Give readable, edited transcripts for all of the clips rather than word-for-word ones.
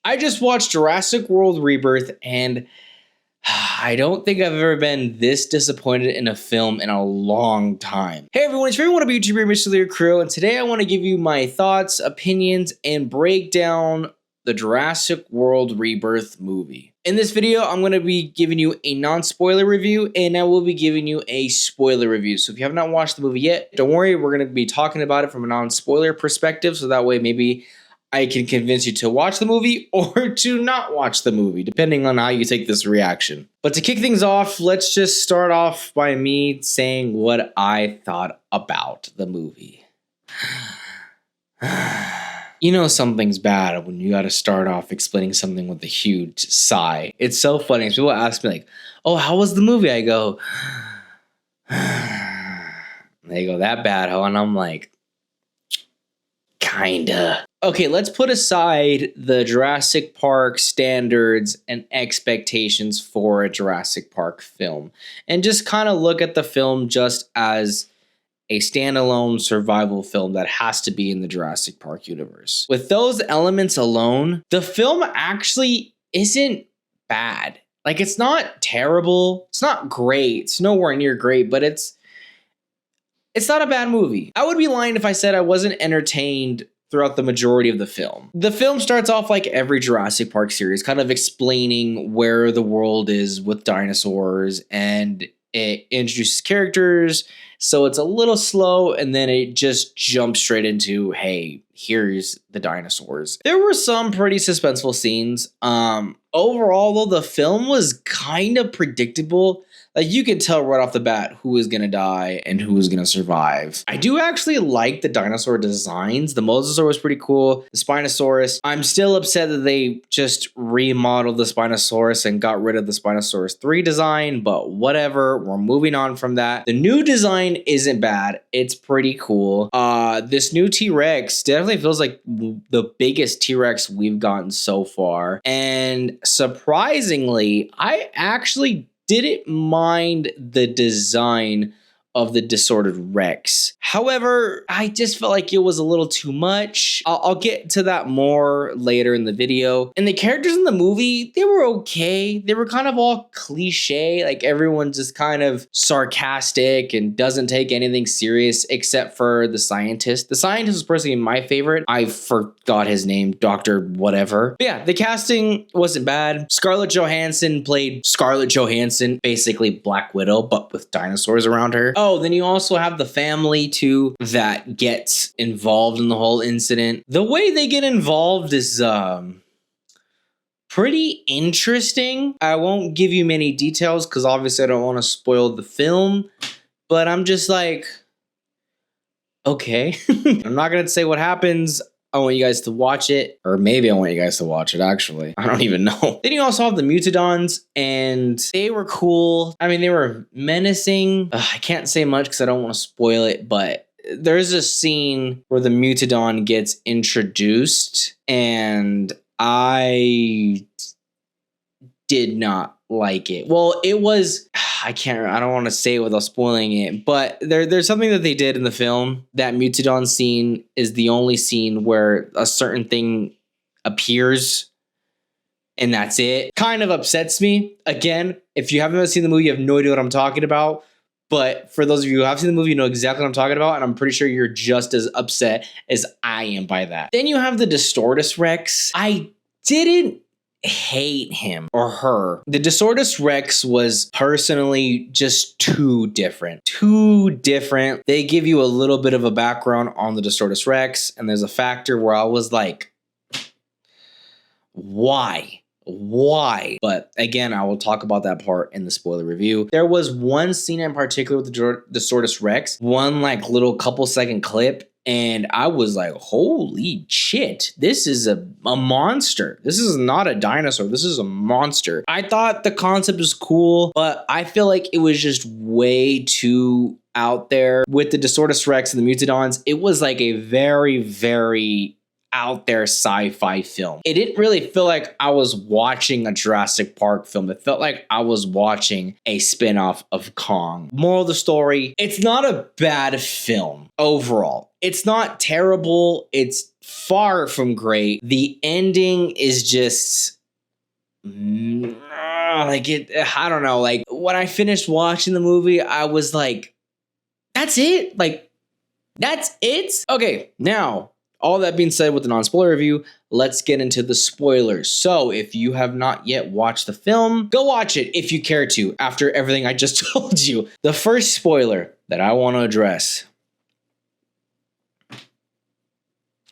I just watched Jurassic World Rebirth, and I don't think I've ever been this disappointed in a film in a long time. Hey everyone, it's everyone to be YouTuber MrLiraCarrillo, and today I want to give you my thoughts, opinions, and break down the Jurassic World Rebirth movie. In this video, I'm going to be giving you a non-spoiler review, and I will be giving you a spoiler review. So if you have not watched the movie yet, don't worry, we're going to be talking about it from a non-spoiler perspective, so that way maybe I can convince you to watch the movie or to not watch the movie, depending on how you take this reaction. But to kick things off, let's just start off by me saying what I thought about the movie. You know something's bad when you gotta start off explaining something with a huge sigh. It's so funny. People ask me like, oh, how was the movie? I go, they go, that bad, huh? And I'm like, kinda. Okay, let's put aside the Jurassic Park standards and expectations for a Jurassic Park film and just kind of look at the film just as a standalone survival film that has to be in the Jurassic Park universe. With those elements alone, the film actually isn't bad. Like, it's not terrible. It's not great. It's nowhere near great, but it's not a bad movie. I would be lying if I said I wasn't entertained throughout the majority of the film. The film starts off like every Jurassic Park series, kind of explaining where the world is with dinosaurs, and it introduces characters, so it's a little slow, and then it just jumps straight into, hey, here's the dinosaurs. There were some pretty suspenseful scenes. Overall, though, the film was kind of predictable. Like, you could tell right off the bat who was gonna die and who was gonna survive. I do actually like the dinosaur designs. The Mosasaur was pretty cool. The Spinosaurus. I'm still upset that they just remodeled the Spinosaurus and got rid of the Spinosaurus 3 design, but whatever. We're moving on from that. The new design isn't bad. It's pretty cool. This new T-Rex definitely feels like the biggest T-Rex we've gotten so far. And surprisingly, I actually didn't mind the design of the disordered Rex. However, I just felt like it was a little too much. I'll get to that more later in the video. And the characters in the movie, they were okay. They were kind of all cliche. Like, everyone's just kind of sarcastic and doesn't take anything serious except for the scientist. The scientist was personally my favorite. I forgot his name, Dr. whatever. But yeah, the casting wasn't bad. Scarlett Johansson played Scarlett Johansson, basically Black Widow, but with dinosaurs around her. Oh, then you also have the family too that gets involved in the whole incident. The way they get involved is pretty interesting. I won't give you many details because obviously I don't want to spoil the film, but I'm just like, okay. I'm not going to say what happens. I want you guys to watch it, or maybe I want you guys to watch it, actually. I don't even know. Then you also have the Mutodons, and they were cool. I mean, they were menacing. I can't say much because I don't want to spoil it, but there's a scene where the Mutodon gets introduced, and I did not like it. Well, it was, I don't want to say it without spoiling it, but there's something that they did in the film. That Mutodon scene is the only scene where a certain thing appears, and that's it. Kind of upsets me. Again, if you haven't seen the movie, you have no idea what I'm talking about. But for those of you who have seen the movie, you know exactly what I'm talking about, and I'm pretty sure you're just as upset as I am by that. Then you have the Distortus Rex. I didn't hate him or her. The Distortus Rex was personally just too different. Too different. They give you a little bit of a background on the Distortus Rex, and there's a factor where I was like, why? Why? But again, I will talk about that part in the spoiler review. There was one scene in particular with the Distortus Rex, one like little couple second clip, and I was like, holy shit, this is a monster. This is not a dinosaur. This is a monster. I thought the concept was cool, but I feel like it was just way too out there. With the Distortus Rex and the Mutodons, it was like a very, very out there sci-fi film. It didn't really feel like I was watching a Jurassic Park film. It felt like I was watching a spin-off of Kong. Moral of the story, it's not a bad film overall. It's not terrible. It's far from great. The ending is just like it. I don't know. Like when I finished watching the movie, I was like, "That's it? Like that's it?" Okay, now all that being said, with the non-spoiler review, let's get into the spoilers. So if you have not yet watched the film, go watch it if you care to. After everything I just told you, the first spoiler that I want to address.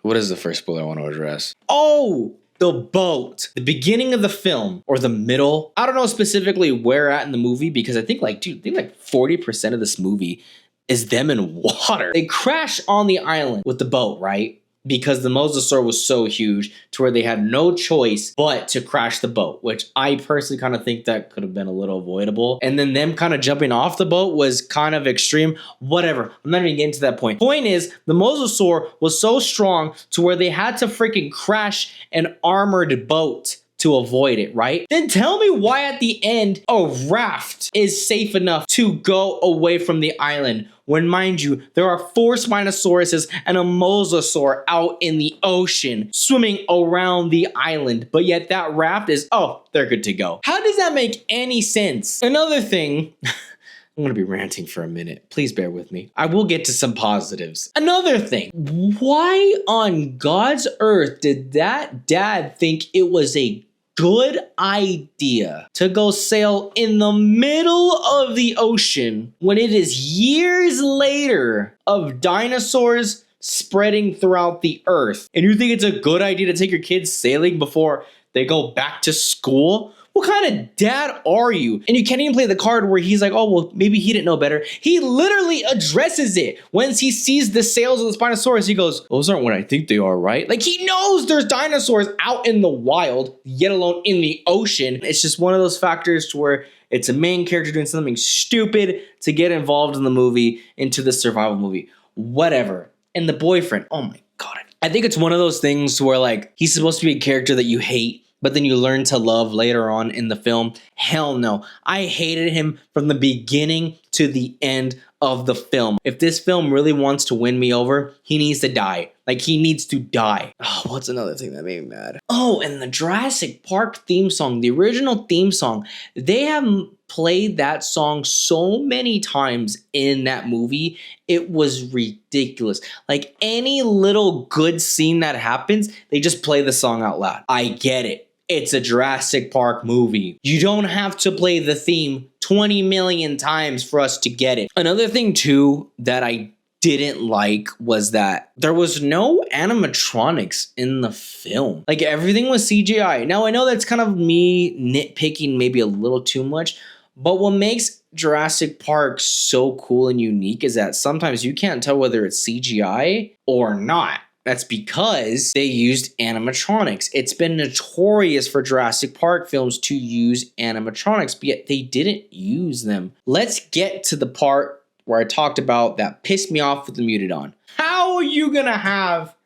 What is the first spoiler I want to address? Oh, the boat. The beginning of the film, or the middle. I don't know specifically where at in the movie, because I think like 40% of this movie is them in water. They crash on the island with the boat, right? Because the mosasaur was so huge to where they had no choice but to crash the boat, which I personally kind of think that could have been a little avoidable. And then them kind of jumping off the boat was kind of extreme. Whatever. I'm not even getting to that point. Point is, the mosasaur was so strong to where they had to freaking crash an armored boat to avoid it, right? Then tell me why at the end a raft is safe enough to go away from the island when, mind you, there are 4 Spinosauruses and a mosasaur out in the ocean swimming around the island, but yet that raft is, oh, they're good to go. How does that make any sense? Another thing, I'm gonna be ranting for a minute. Please bear with me. I will get to some positives. Another thing, why on God's earth did that dad think it was a good idea to go sail in the middle of the ocean when it is years later of dinosaurs spreading throughout the earth? And you think it's a good idea to take your kids sailing before they go back to school? What kind of dad are you? And you can't even play the card where he's like, oh, well, maybe he didn't know better. He literally addresses it. Once he sees the sails of the Spinosaurus, he goes, those aren't what I think they are, right? Like, he knows there's dinosaurs out in the wild, yet alone in the ocean. It's just one of those factors to where it's a main character doing something stupid to get involved in the movie, into the survival movie. Whatever. And the boyfriend, oh my God. I think it's one of those things where, like, he's supposed to be a character that you hate, but then you learn to love later on in the film. Hell no. I hated him from the beginning to the end of the film. If this film really wants to win me over, he needs to die. Like, he needs to die. Oh, what's another thing that made me mad? Oh, and the Jurassic Park theme song, the original theme song, they have played that song so many times in that movie. It was ridiculous. Like, any little good scene that happens, they just play the song out loud. I get it. It's a Jurassic Park movie. You don't have to play the theme 20 million times for us to get it. Another thing too that I didn't like was that there was no animatronics in the film. Like, everything was CGI. Now, I know that's kind of me nitpicking maybe a little too much, but what makes Jurassic Park so cool and unique is that sometimes you can't tell whether it's CGI or not. That's because they used animatronics. It's been notorious for Jurassic Park films to use animatronics, but yet they didn't use them. Let's get to the part where I talked about that pissed me off with the Mutodon. How are you gonna have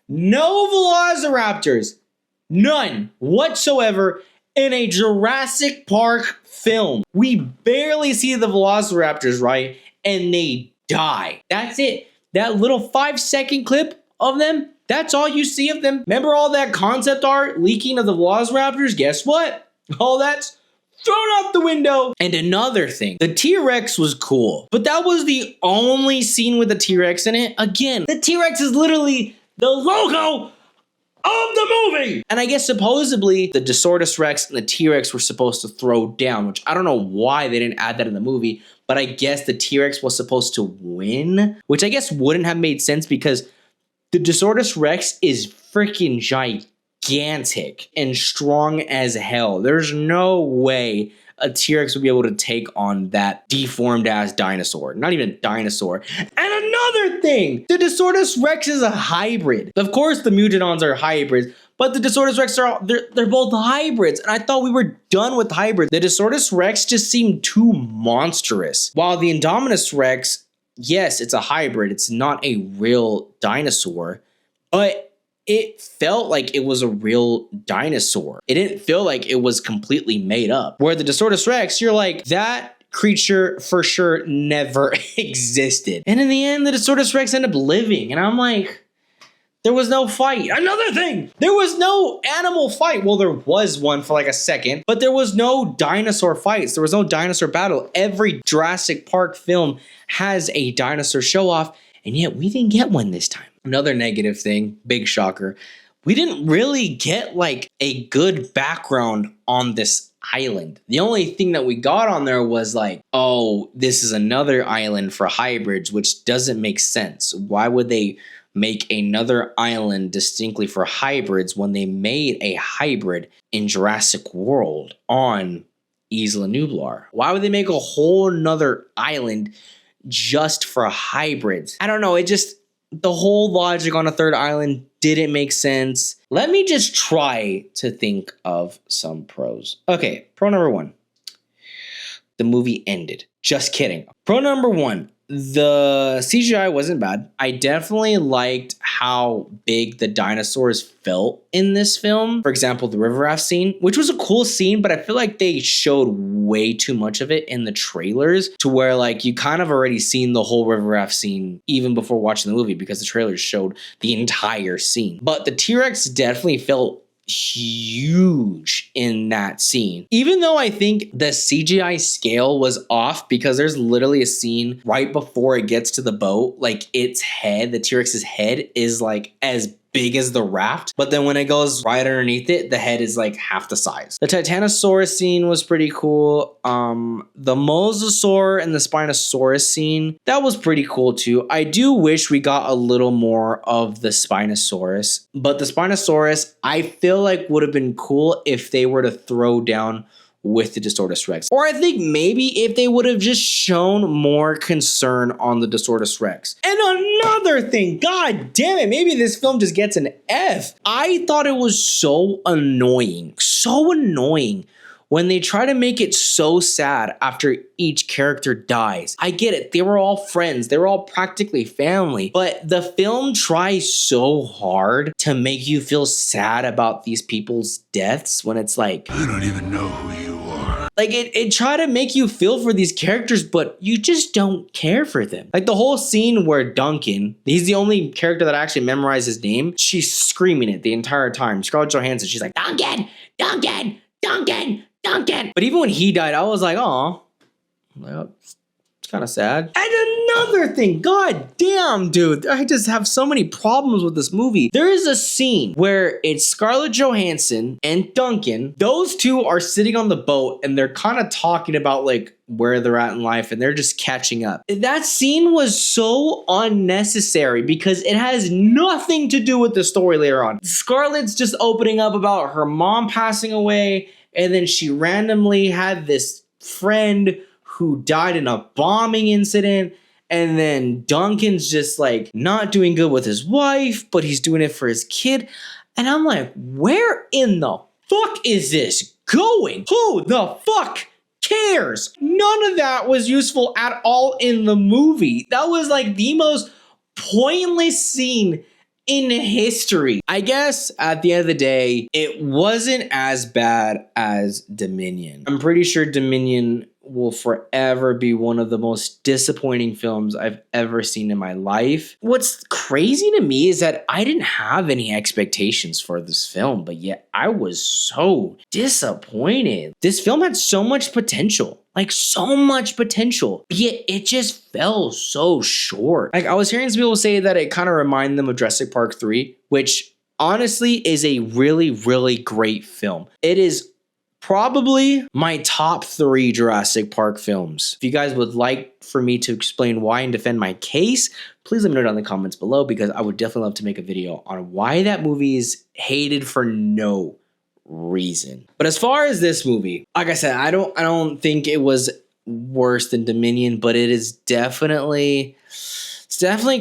no Velociraptors, none whatsoever, in a Jurassic Park film? We barely see the Velociraptors, right? And they die. That's it. That little 5-second clip of them, that's all you see of them. Remember all that concept art leaking of the Velociraptors? Guess what? All that's thrown out the window. And another thing, the T-Rex was cool, but that was the only scene with the T-Rex in it. Again, the T-Rex is literally the logo of the movie. And I guess supposedly the Disortus Rex and the T-Rex were supposed to throw down, which I don't know why they didn't add that in the movie, but I guess the T-Rex was supposed to win, which I guess wouldn't have made sense because the Disortus Rex is freaking gigantic and strong as hell. There's no way a T-Rex would be able to take on that deformed ass dinosaur. Not even a dinosaur. And another thing, the Disortus Rex is a hybrid. Of course the Mutodons are hybrids, but the Disortus Rex they're both hybrids. And I thought we were done with hybrids. The Disortus Rex just seemed too monstrous. While the Indominus Rex, yes, it's a hybrid. It's not a real dinosaur, but it felt like it was a real dinosaur. It didn't feel like it was completely made up. Where the Disortus Rex, you're like, that creature for sure never existed. And in the end, the Disortus Rex ended up living. And I'm like, There was no fight. Another thing, there was no animal fight. Well, there was one for like a second, but there was no dinosaur fights. There was no dinosaur battle. Every Jurassic Park film has a dinosaur show off, and yet we didn't get one this time. Another negative thing, big shocker, we didn't really get like a good background on this island. The only thing that we got on there was like, oh, this is another island for hybrids, which doesn't make sense. Why would they make another island distinctly for hybrids when they made a hybrid in Jurassic World on Isla Nublar? Why would they make a whole nother island just for hybrids? I don't know. The whole logic on a third island didn't make sense. Let me just try to think of some pros. Okay, pro number one. The movie ended. Just kidding. Pro number one. The CGI wasn't bad. I definitely liked how big the dinosaurs felt in this film. For example, the river raft scene, which was a cool scene, but I feel like they showed way too much of it in the trailers to where like you kind of already seen the whole river raft scene even before watching the movie because the trailers showed the entire scene. But the T-Rex definitely felt huge in that scene. Even though I think the CGI scale was off because there's literally a scene right before it gets to the boat, like its head, the T-Rex's head is like as big as the raft, but then when it goes right underneath it, the head is like half the size. The Titanosaurus scene was pretty cool. The Mosasaur and the Spinosaurus scene, that was pretty cool too. I do wish we got a little more of the Spinosaurus, but the Spinosaurus, I feel like would have been cool if they were to throw down with the Disortus Rex. Or I think maybe if they would have just shown more concern on the Disortus Rex. And another thing, god damn it, maybe this film just gets an F. I thought it was so annoying when they try to make it so sad after each character dies. I get it, they were all friends, they were all practically family, but the film tries so hard to make you feel sad about these people's deaths when it's like, I don't even know who you are. Like it tried to make you feel for these characters, but you just don't care for them. Like the whole scene where Duncan, he's the only character that actually memorized his name, she's screaming it the entire time. Scarlett Johansson, she's like, Duncan, Duncan, Duncan, Duncan. But even when he died, I was like, oh, it's kind of sad. And another thing, god damn, dude, I just have so many problems with this movie. There is a scene where it's Scarlett Johansson and Duncan. Those two are sitting on the boat and they're kind of talking about like where they're at in life and they're just catching up. That scene was so unnecessary because it has nothing to do with the story later on. Scarlett's just opening up about her mom passing away, and then she randomly had this friend who died in a bombing incident, and then Duncan's just like not doing good with his wife, but he's doing it for his kid. And I'm like, where in the fuck is this going? Who the fuck cares? None of that was useful at all in the movie. That was like the most pointless scene in history. I guess at the end of the day, it wasn't as bad as Dominion. I'm pretty sure Dominion will forever be one of the most disappointing films I've ever seen in my life. What's crazy to me is that I didn't have any expectations for this film, but yet I was so disappointed. This film had so much potential, like so much potential, yet it just fell so short. Like I was hearing some people say that it kind of reminded them of Jurassic Park 3, which honestly is a really, really great film. It is probably my top 3 Jurassic Park films. If you guys would like for me to explain why and defend my case, please let me know down in the comments below, because I would definitely love to make a video on why that movie is hated for no reason. But as far as this movie, like I said, I don't think it was worse than Dominion, but it is definitely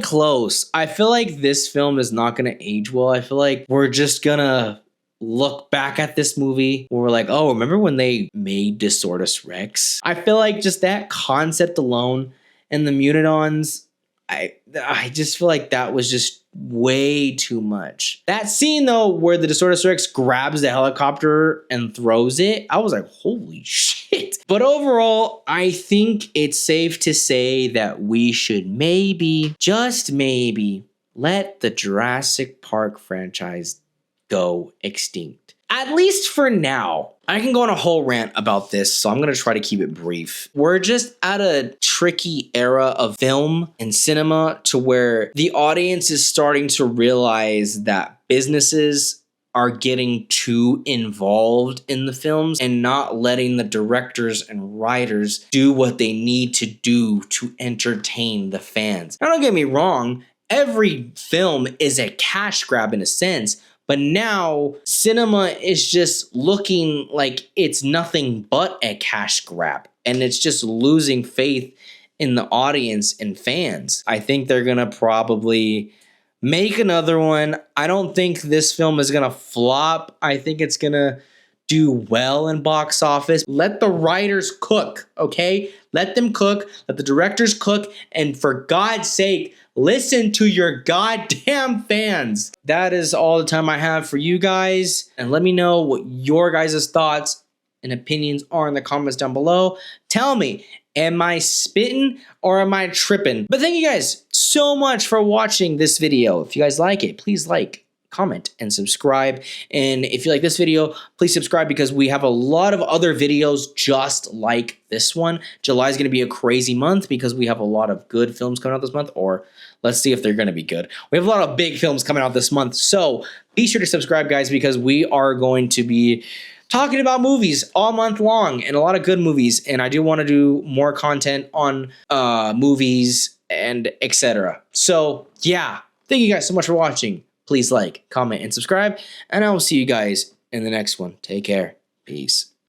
close. I feel like this film is not going to age well. I feel like we're just gonna look back at this movie where we're like, oh, remember when they made Disortus Rex? I feel like just that concept alone and the Mutadons, I just feel like that was just way too much. That scene though, where the Disortus Rex grabs the helicopter and throws it, I was like, holy shit. But overall, I think it's safe to say that we should maybe, just maybe, let the Jurassic Park franchise go extinct. At least for now. I can go on a whole rant about this, so I'm going to try to keep it brief. We're just at a tricky era of film and cinema to where the audience is starting to realize that businesses are getting too involved in the films and not letting the directors and writers do what they need to do to entertain the fans. Now, don't get me wrong, every film is a cash grab in a sense, but now cinema is just looking like it's nothing but a cash grab, and it's just losing faith in the audience and fans. I think they're gonna probably make another one. I don't think this film is gonna flop. I think it's gonna do well in box office. Let the writers cook, okay? Let them cook, let the directors cook, and for God's sake, listen to your goddamn fans. That is all the time I have for you guys. And let me know what your guys' thoughts and opinions are in the comments down below. Tell me, am I spitting or am I tripping? But thank you guys so much for watching this video. If you guys like it, please like, comment, and subscribe. And if you like this video, please subscribe because we have a lot of other videos just like this one. July is going to be a crazy month because we have a lot of good films coming out this month, or let's see if they're going to be good. We have a lot of big films coming out this month, so be sure to subscribe, guys, because we are going to be talking about movies all month long and a lot of good movies, and I do want to do more content on movies and etc. So yeah, thank you guys so much for watching. Please like, comment, and subscribe, and I will see you guys in the next one. Take care. Peace.